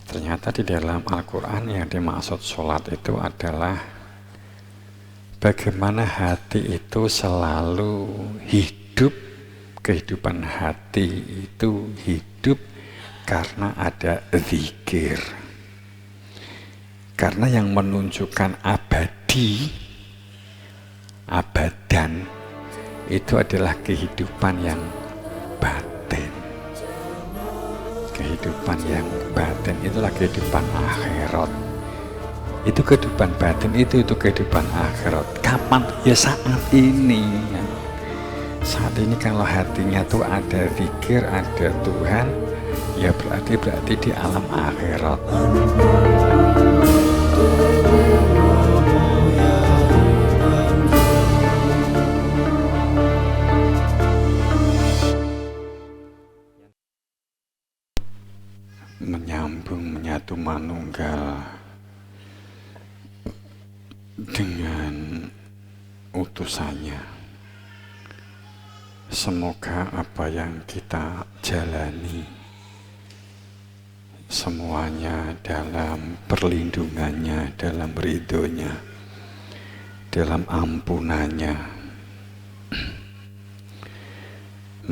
Ternyata di dalam Al-Quran yang dimaksud sholat itu adalah bagaimana hati itu selalu hidup. Kehidupan hati itu hidup karena ada zikir. Karena yang menunjukkan abadi, abadan, itu adalah kehidupan yang batin. Kehidupan yang batin itulah kehidupan akhirat. Itu kehidupan batin, itu kehidupan akhirat. Kapan? Ya saat ini. Saat ini kalau hatinya tuh ada zikir, ada Tuhan, ya berarti di alam akhirat. Menyambung, menyatu manunggal dengan utusannya. Semoga apa yang kita jalani semuanya dalam perlindungannya, dalam ridhonya, dalam ampunannya.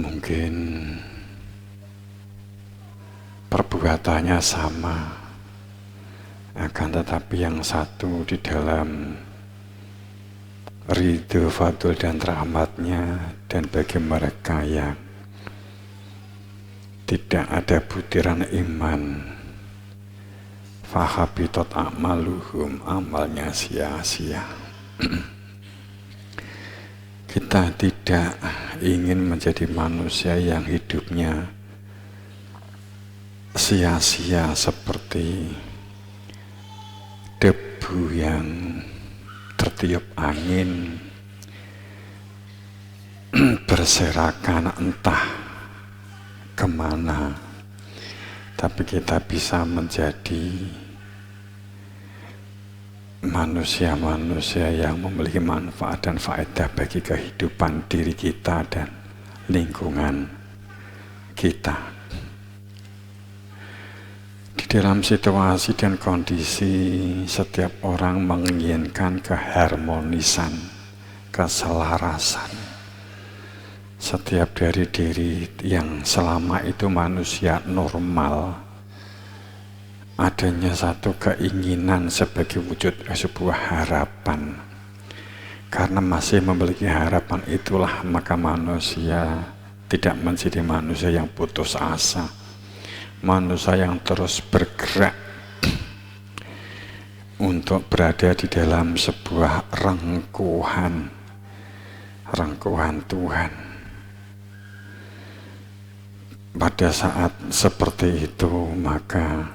Mungkin perbuatannya sama, akan tetapi yang satu di dalam ridho, fadl dan rahmatnya, dan bagi mereka yang tidak ada butiran iman, fahabitot a'maluhum, amalnya sia-sia. Kita tidak ingin menjadi manusia yang hidupnya sia-sia seperti debu yang tertiup angin berserakan entah kemana, tapi kita bisa menjadi manusia-manusia yang memiliki manfaat dan faedah bagi kehidupan diri kita dan lingkungan kita. Di dalam situasi dan kondisi, setiap orang menginginkan keharmonisan, keselarasan. Setiap dari diri yang selama itu manusia normal, adanya satu keinginan sebagai wujud sebuah harapan. Karena masih memiliki harapan itulah maka manusia tidak menjadi manusia yang putus asa. Manusia yang terus bergerak untuk berada di dalam sebuah rangkuhan Tuhan. Pada saat seperti itu maka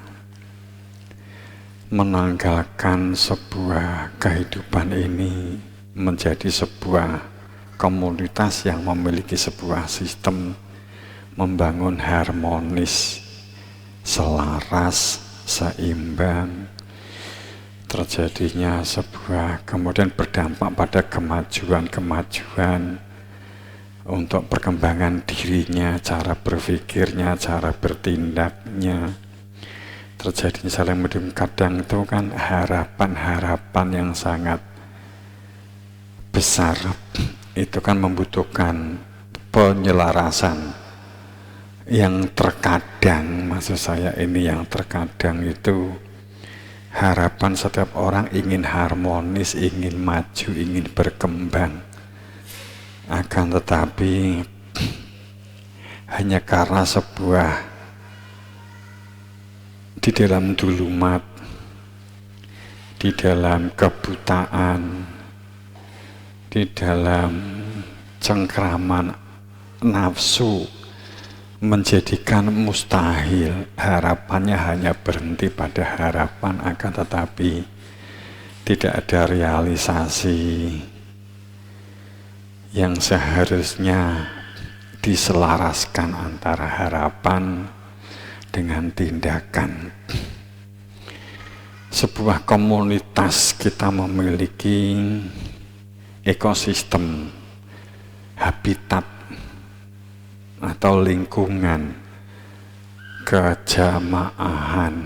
menanggalkan sebuah kehidupan ini menjadi sebuah komunitas yang memiliki sebuah sistem membangun harmonis, selaras, seimbang, terjadinya sebuah kemudian berdampak pada kemajuan untuk perkembangan dirinya, cara berpikirnya, cara bertindaknya, terjadinya saling mendukung. Kadang itu kan harapan yang sangat besar itu kan membutuhkan penyelarasan. Yang terkadang, maksud saya ini yang terkadang itu harapan setiap orang ingin harmonis, ingin maju, ingin berkembang. Akan tetapi hanya karena sebuah di dalam dulumat, di dalam kebutaan, di dalam cengkraman nafsu, menjadikan mustahil. Harapannya hanya berhenti pada harapan, akan tetapi tidak ada realisasi yang seharusnya diselaraskan antara harapan dengan tindakan. Sebuah komunitas kita memiliki ekosistem, habitat atau lingkungan kejamaahan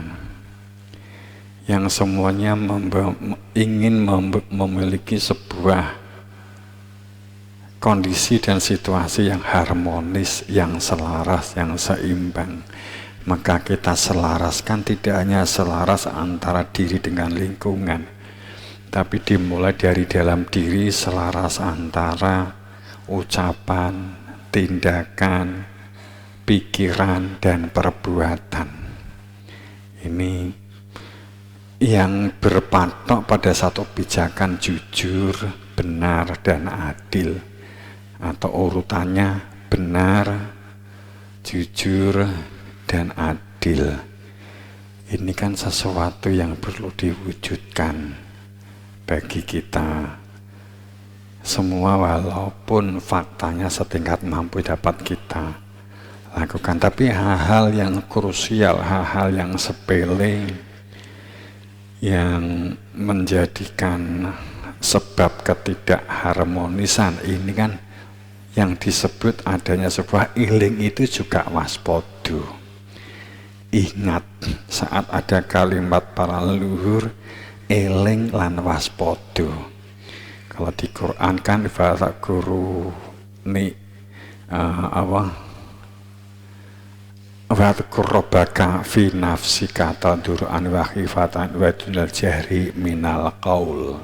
yang semuanya ingin memiliki sebuah kondisi dan situasi yang harmonis, yang selaras, yang seimbang. Maka kita selaraskan, tidak hanya selaras antara diri dengan lingkungan, tapi dimulai dari dalam diri, selaras antara ucapan, tindakan, pikiran, dan perbuatan. Ini yang berpatok pada satu pijakan jujur, benar, dan adil, atau urutannya benar, jujur, dan adil. Ini kan sesuatu yang perlu diwujudkan bagi kita semua, walaupun faktanya setingkat mampu dapat kita lakukan. Tapi hal-hal yang krusial, hal-hal yang sepele, yang menjadikan sebab ketidakharmonisan ini kan yang disebut adanya sebuah iling itu juga waspodo. Ingat saat ada kalimat para leluhur, eling lan waspodo. Kalau di Quran kan bahasa guru ni Wadkur robbaka fi nafsika taduru'an wa khifatan wa dunal jahri minal qaul.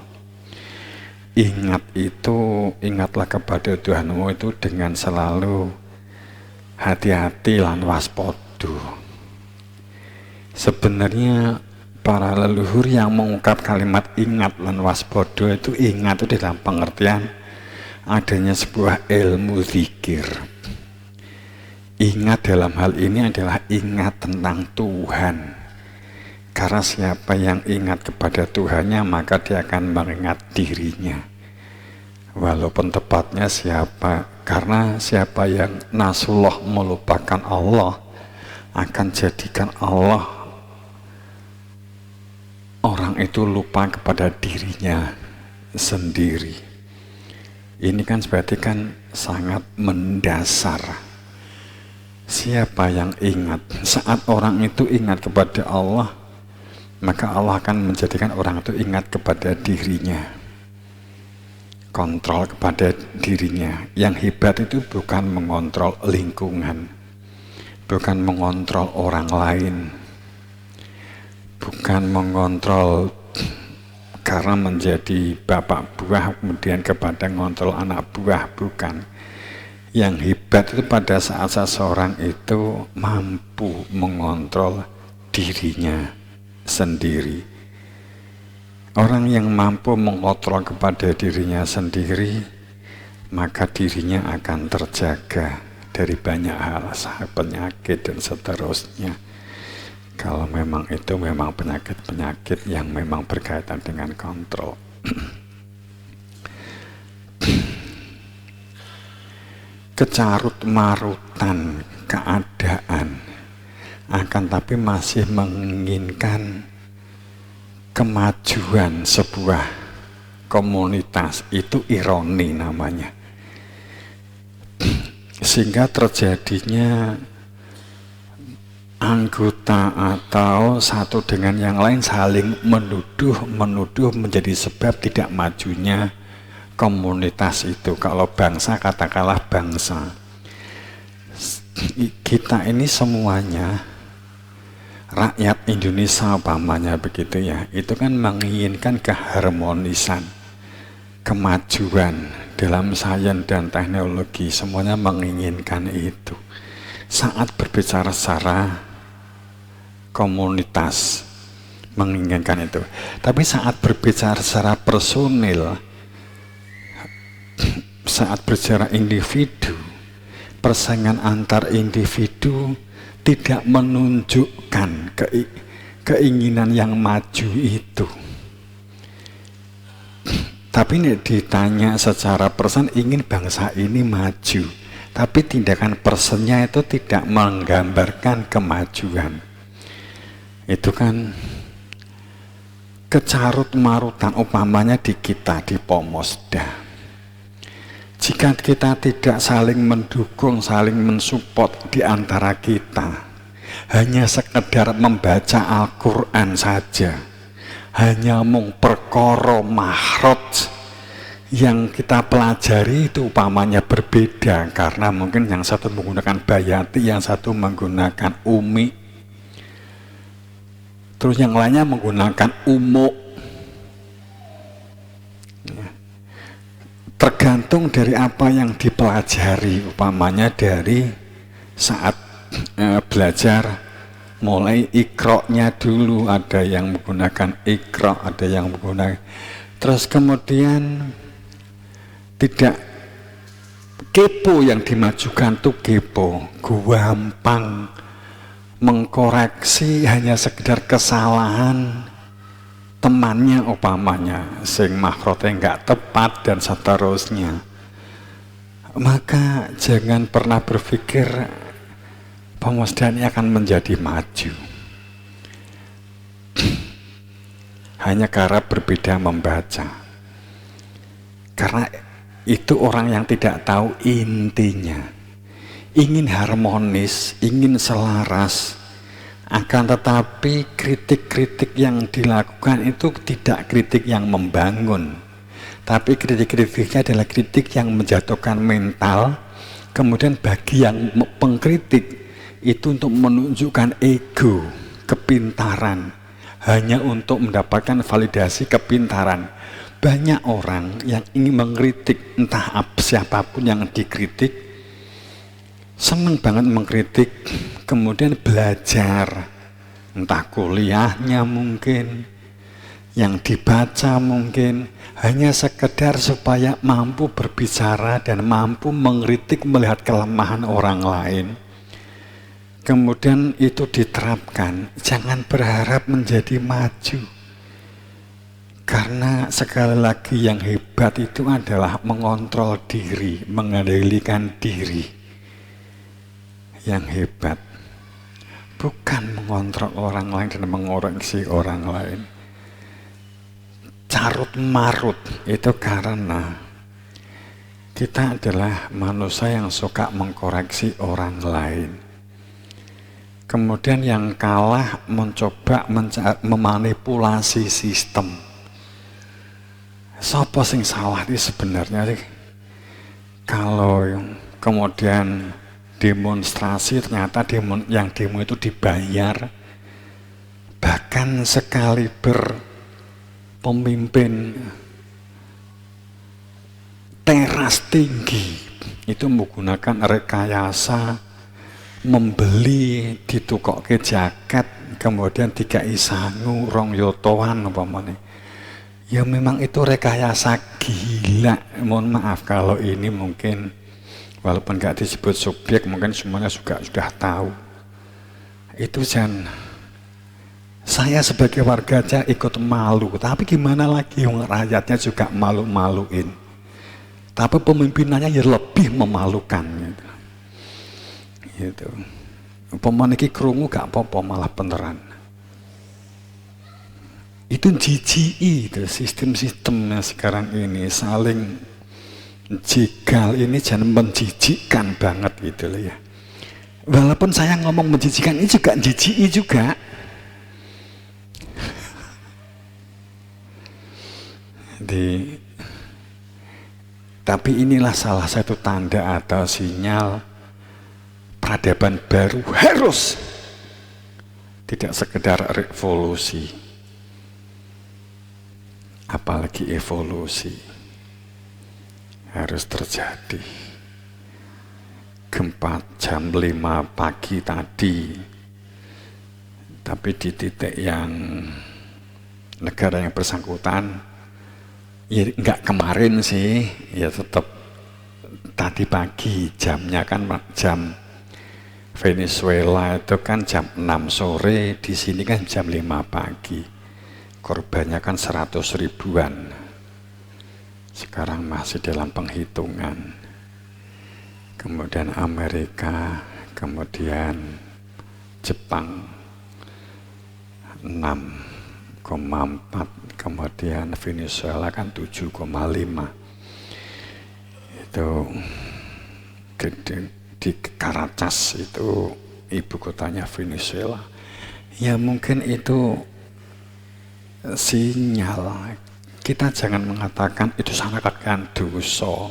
Ingatlah kepada Tuhanmu itu dengan selalu hati-hati lan waspodo. Sebenarnya para leluhur yang mengungkap kalimat ingat lan waspodo itu, ingat itu dalam pengertian adanya sebuah ilmu zikir. Ingat dalam hal ini adalah ingat tentang Tuhan. Karena siapa yang ingat kepada Tuhannya, maka dia akan mengingat dirinya. Walaupun tepatnya karena siapa yang nasullah melupakan Allah, akan jadikan Allah, orang itu lupa kepada dirinya sendiri. Ini kan berarti kan sangat mendasar. Siapa yang ingat, saat orang itu ingat kepada Allah, maka Allah akan menjadikan orang itu ingat kepada dirinya, kontrol kepada dirinya. Yang hebat itu bukan mengontrol lingkungan, bukan mengontrol orang lain, bukan mengontrol karena menjadi bapak buah kemudian kepada mengontrol anak buah, bukan. Yang hebat itu pada saat seseorang itu mampu mengontrol dirinya sendiri. Orang yang mampu mengontrol kepada dirinya sendiri, maka dirinya akan terjaga dari banyak hal, penyakit dan seterusnya. Kalau memang itu memang penyakit-penyakit yang memang berkaitan dengan kontrol. Kecarut-marutan keadaan akan tapi masih menginginkan kemajuan sebuah komunitas, itu ironi namanya. Sehingga terjadinya anggota atau satu dengan yang lain saling menuduh menjadi sebab tidak majunya komunitas itu. Kalau bangsa, katakanlah bangsa, kita ini semuanya rakyat Indonesia umpamanya begitu ya, itu kan menginginkan keharmonisan, kemajuan dalam sains dan teknologi, semuanya menginginkan itu. Saat berbicara secara komunitas menginginkan itu, tapi saat berbicara secara personil, saat berbicara individu, persaingan antar individu tidak menunjukkan keinginan yang maju itu. Tapi ini ditanya secara persen, ingin bangsa ini maju, tapi tindakan personnya itu tidak menggambarkan kemajuan. Itu kan kecarut-marutan umpamanya di kita, di Pomosda. Jika kita tidak saling mendukung, saling mensupport di antara kita, hanya sekedar membaca Al-Quran saja, hanya mung perkara mahraj yang kita pelajari itu upamanya berbeda, karena mungkin yang satu menggunakan bayati, yang satu menggunakan umi, terus yang lainnya menggunakan umuk. Tergantung dari apa yang dipelajari, upamanya dari saat belajar mulai ikroknya dulu, ada yang menggunakan ikrok, ada yang menggunakan, terus kemudian tidak kepo, yang dimajukan tuh kepo, gampang mengkoreksi hanya sekedar kesalahan temannya upamanya sing makhrajnya enggak tepat dan seterusnya. Maka jangan pernah berpikir pemusdahan ini akan menjadi maju hanya karena berbeda membaca, karena itu orang yang tidak tahu intinya, ingin harmonis, ingin selaras. Akan tetapi kritik-kritik yang dilakukan itu tidak kritik yang membangun, tapi kritik-kritiknya adalah kritik yang menjatuhkan mental. Kemudian bagi yang pengkritik itu untuk menunjukkan ego, kepintaran, hanya untuk mendapatkan validasi kepintaran. Banyak orang yang ingin mengkritik, entah siapapun yang dikritik, senang banget mengkritik, kemudian belajar, entah kuliahnya mungkin, yang dibaca mungkin, hanya sekedar supaya mampu berbicara dan mampu mengkritik melihat kelemahan orang lain. Kemudian itu diterapkan, jangan berharap menjadi maju. Karena sekali lagi yang hebat itu adalah mengontrol diri, mengendalikan diri. Yang hebat bukan mengontrol orang lain dan mengoreksi orang lain. Carut marut itu karena kita adalah manusia yang suka mengkoreksi orang lain. Kemudian yang kalah mencoba memanipulasi sistem. Siapa sing salah ini sebenarnya sih? Kalau kemudian demonstrasi, ternyata yang demo itu dibayar, bahkan sekaliber pemimpin teras tinggi itu menggunakan rekayasa, membeli ditukokke jaket, kemudian dikai sangu rong yotoan umpamane. Ya memang itu rekayasa gila. Mohon maaf kalau ini mungkin walaupun nggak disebut subjek, mungkin semuanya juga sudah tahu. Itu saya sebagai warga aja ikut malu, tapi gimana lagi yang rakyatnya juga malu-maluin. Tapi pemimpinannya ya lebih memalukan. Gitu. Pemain iki krungu gak apa-apa, malah beneran. Itu jijiki itu sistem-sistemnya sekarang ini saling jegal, ini jangan menjijikkan banget gitu loh ya. Walaupun saya ngomong menjijikkan ini juga jijiki juga. Tapi inilah salah satu tanda atau sinyal peradaban baru harus tidak sekedar revolusi, apalagi evolusi harus terjadi. Gempa jam 5 pagi tadi, tapi di titik yang negara yang bersangkutan, ya enggak kemarin sih, ya tetap tadi pagi, jamnya kan jam Venezuela itu kan jam 6 sore, di sini kan jam 5 pagi. Korbannya kan 100 ribuan. Sekarang masih dalam penghitungan. Kemudian Amerika, kemudian Jepang 6,4, kemudian Venezuela kan 7,5. Itu di Caracas itu ibu kotanya Venezuela. Ya mungkin itu sinyal. Kita jangan mengatakan itu sanakkan dosa.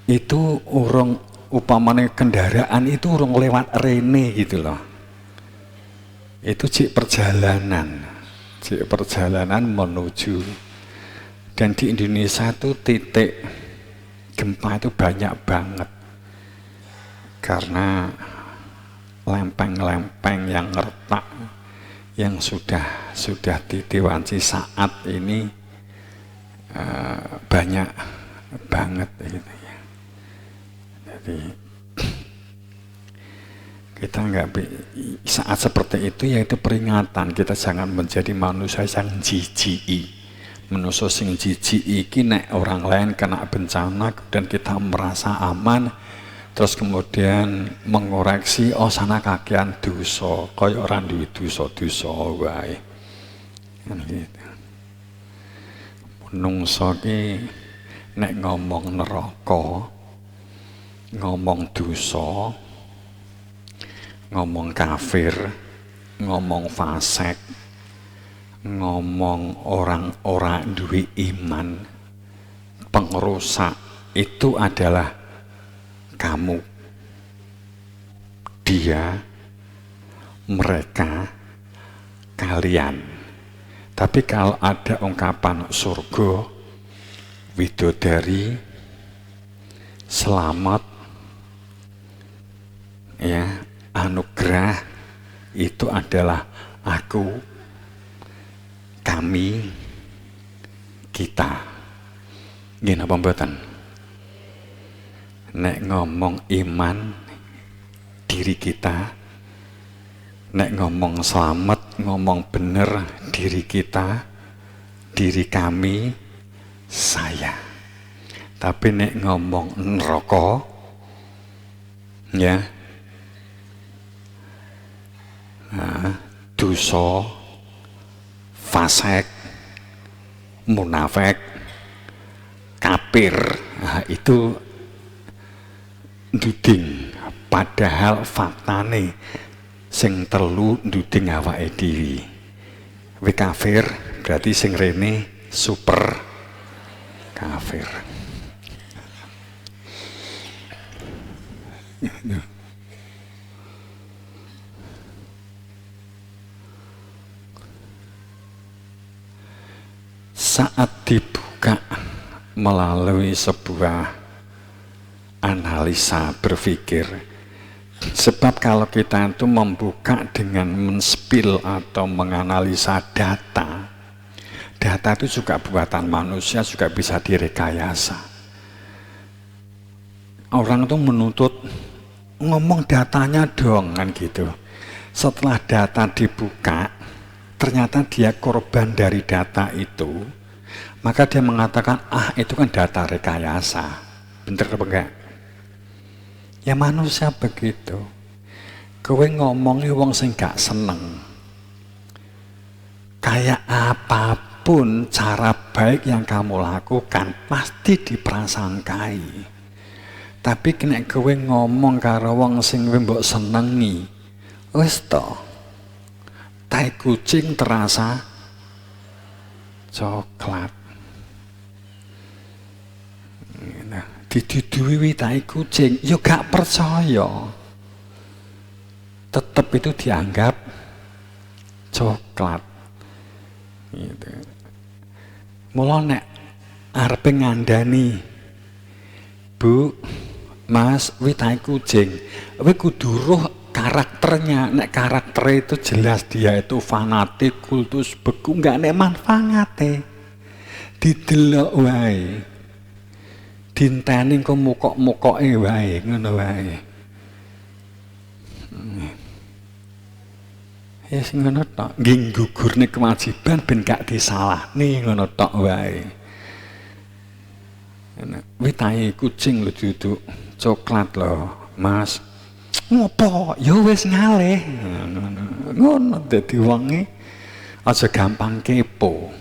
Itu urung upamane kendaraan itu urung lewat rene gitu loh. Itu cik perjalanan menuju. Dan di Indonesia itu titik gempa itu banyak banget karena lempeng-lempeng yang retak yang sudah ditiwanci saat ini banyak banget gitu ya. Jadi kita saat seperti itu yaitu peringatan kita jangan menjadi manusia yang jijiki. Manusia sing jijiki iki nek orang lain kena bencana dan kita merasa aman terus kemudian mengoreksi sana kakean dosa kaya ora duwe dosa wae. Kan gitu. Menungso ki nek ngomong neraka, ngomong dosa, ngomong kafir, ngomong fasik, ngomong orang duwe iman, pengrusak itu adalah kamu, dia, mereka, kalian. Tapi kalau ada ungkapan surga, widodari, selamat, ya, anugerah, itu adalah aku, kami, kita. Gini apa mboten? Nek ngomong iman, diri kita. Nek ngomong selamat, ngomong bener, diri kita, diri kami, saya. Tapi nek ngomong neraka, ya, dosa, fasik, munafik, kafir, itu nduding. Padahal faktane sing telu nduding awake dhewe. Kowe kafir berarti sing rene super kafir. Saat dibuka melalui sebuah analisa berpikir, sebab kalau kita itu membuka dengan men-spill atau menganalisa data itu juga buatan manusia, juga bisa direkayasa. Orang itu menuntut ngomong datanya dong kan gitu. Setelah data dibuka, ternyata dia korban dari data itu, maka dia mengatakan, itu kan data rekayasa. Bener apa enggak? Ya manusia begitu. Kowe ngomongi wong sing gak seneng. Kayak apapun cara baik yang kamu lakukan pasti diprasangkai. Tapi nek kowe ngomong karo wong sing mbok senengi, wis to. Tai kucing terasa coklat. Nah, diduduhi tai kucing, yo gak percaya. Tetap itu dianggap coklat. Gitu. Mula nek arepe ngandani, Bu, Mas, wi tai kucing, wi kudu roh karakternya. Nek karakter itu jelas dia itu fanatik, kultus beku, nggak nek manfaate. Didelok wae. Dinteni kok mukok-mukoke wae, ngono wae. Ya sing ngono tok, nggih gugurne kewajiban ben gak disalahne ngono tok wae. Wi tai kucing lho duduk coklat lho, Mas. Ngopo? Ya wis ngalih. Ngono dadi wonge aja gampang kepo.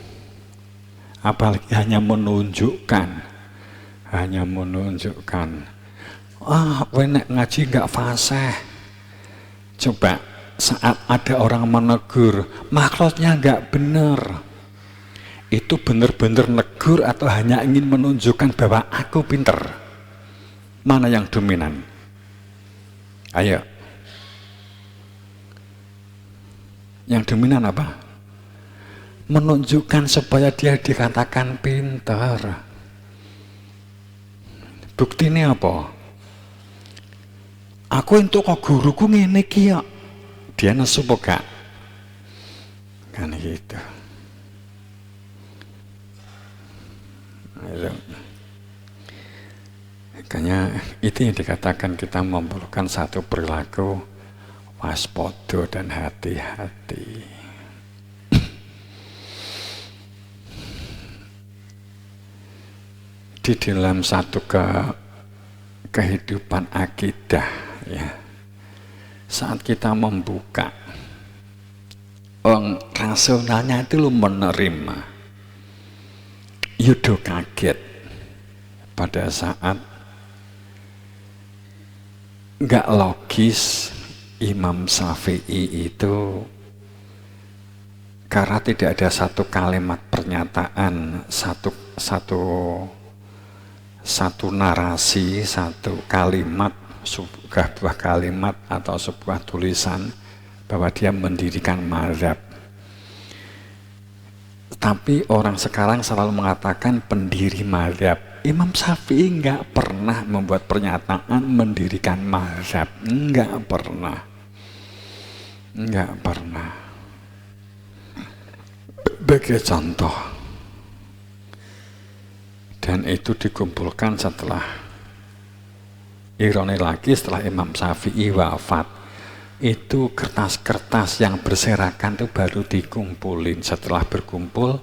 Apalagi hanya menunjukkan. Kowe nek ngaji enggak fasih. Coba saat ada orang menegur, maksudnya enggak benar. itu benar-benar negur atau hanya ingin menunjukkan bahwa aku pinter? Mana yang dominan? Ayo. Yang dominan apa? Menunjukkan supaya dia dikatakan pintar. Buktinya apa? Aku entuk kok guruku ngene iki ya. Dia nesu apa gak? Kan gitu. Makanya itu yang dikatakan kita memerlukan satu perilaku waspada dan hati-hati. Di dalam satu kehidupan akidah, ya, saat kita membuka, rasionalnya itu lo menerima, yudo kaget pada saat nggak logis Imam Syafi'i itu, karena tidak ada satu kalimat pernyataan, satu narasi, satu kalimat, sebuah kalimat atau sebuah tulisan bahwa dia mendirikan mazhab. Tapi orang sekarang selalu mengatakan pendiri mazhab. Imam Syafi'i nggak pernah membuat pernyataan mendirikan mazhab, nggak pernah. Sebagai contoh, dan itu dikumpulkan setelah, ironi lagi, setelah Imam Syafi'i wafat, itu kertas-kertas yang berserakan itu baru dikumpulin. Setelah berkumpul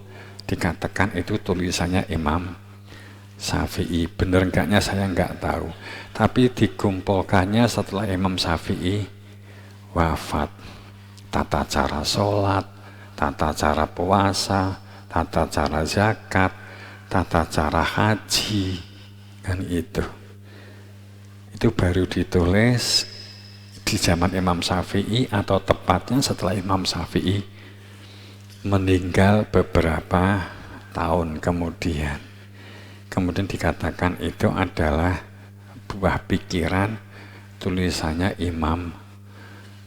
dikatakan itu tulisannya Imam Syafi'i. Bener enggaknya saya enggak tahu, tapi dikumpulkannya setelah Imam Syafi'i wafat. Tata cara sholat, tata cara puasa, tata cara zakat, tata cara haji, kan itu baru ditulis di zaman Imam Syafi'i, atau tepatnya setelah Imam Syafi'i meninggal beberapa tahun kemudian. Kemudian dikatakan itu adalah buah pikiran, tulisannya Imam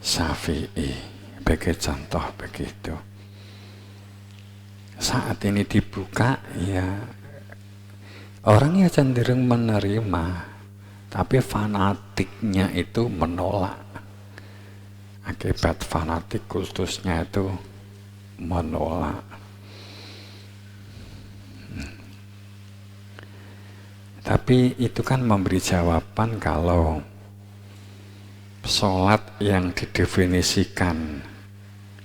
Syafi'i. Sebagai contoh begitu. Saat ini dibuka, ya orang ya cenderung menerima, tapi fanatiknya itu menolak. Akibat fanatik kultusnya itu menolak. Tapi itu kan memberi jawaban kalau sholat yang didefinisikan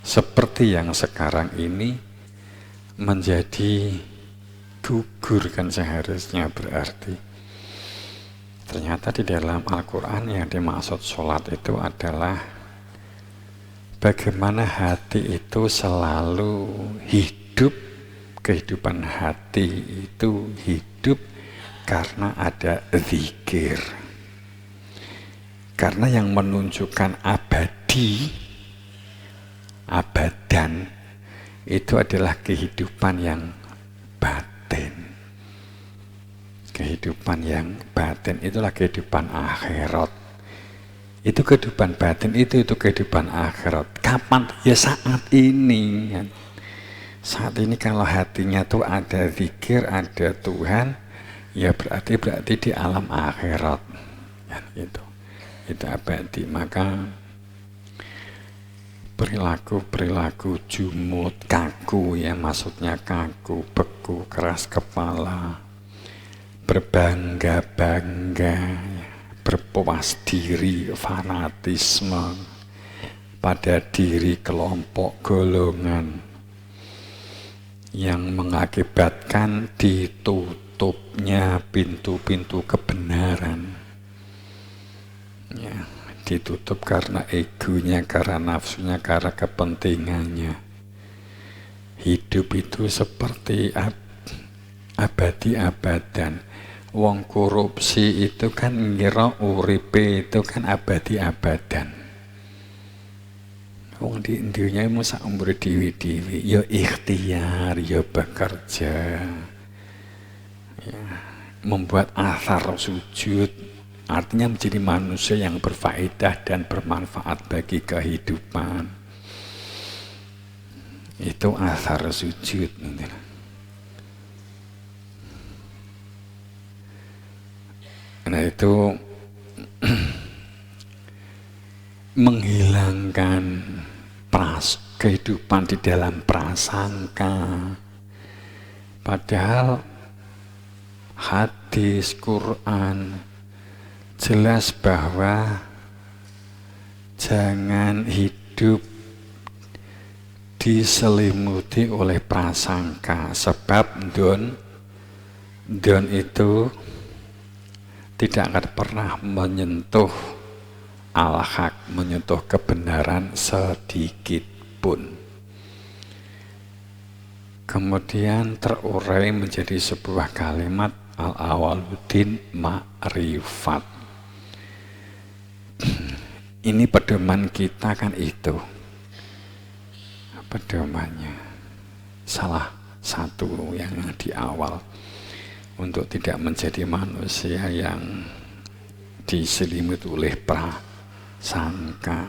seperti yang sekarang ini menjadi gugur, kan seharusnya berarti. Ternyata di dalam Al-Quran yang dimaksud sholat itu adalah bagaimana hati itu selalu hidup. Kehidupan hati itu hidup karena ada zikir. Karena yang menunjukkan abadi, abadan, itu adalah kehidupan yang batin. Kehidupan yang batin itulah kehidupan akhirat. Itu kehidupan batin, itu kehidupan akhirat. Kapan? Ya saat ini. Saat ini kalau hatinya tuh ada zikir, ada Tuhan, ya berarti di alam akhirat. Ya, itu abadi. Maka perilaku jumud, kaku, ya maksudnya kaku, beku, keras kepala, berbangga-bangga, berpuas diri, fanatisme pada diri kelompok golongan yang mengakibatkan ditutupnya pintu-pintu kebenaran. Ya, ditutup karena egonya, karena nafsunya, karena kepentingannya. Hidup itu seperti abadi-abadan. Wong korupsi itu kan ngira uripe itu kan abadi-abadan. Wong di dunia mu sak umur dewi-dewi, ya ikhtiar, ya bekerja, ya, membuat athar sujud, artinya menjadi manusia yang berfaedah dan bermanfaat bagi kehidupan. Itu athar sujud. Nah itu menghilangkan kehidupan di dalam prasangka. Padahal hadis Quran jelas bahwa jangan hidup diselimuti oleh prasangka, sebab don itu tidak akan pernah menyentuh al-haq, menyentuh kebenaran sedikit pun. Kemudian terurai menjadi sebuah kalimat al-awaluddin ma'rifat. Ini pedoman kita kan itu. Pedomannya salah satu yang di awal untuk tidak menjadi manusia yang diselimuti oleh prasangka.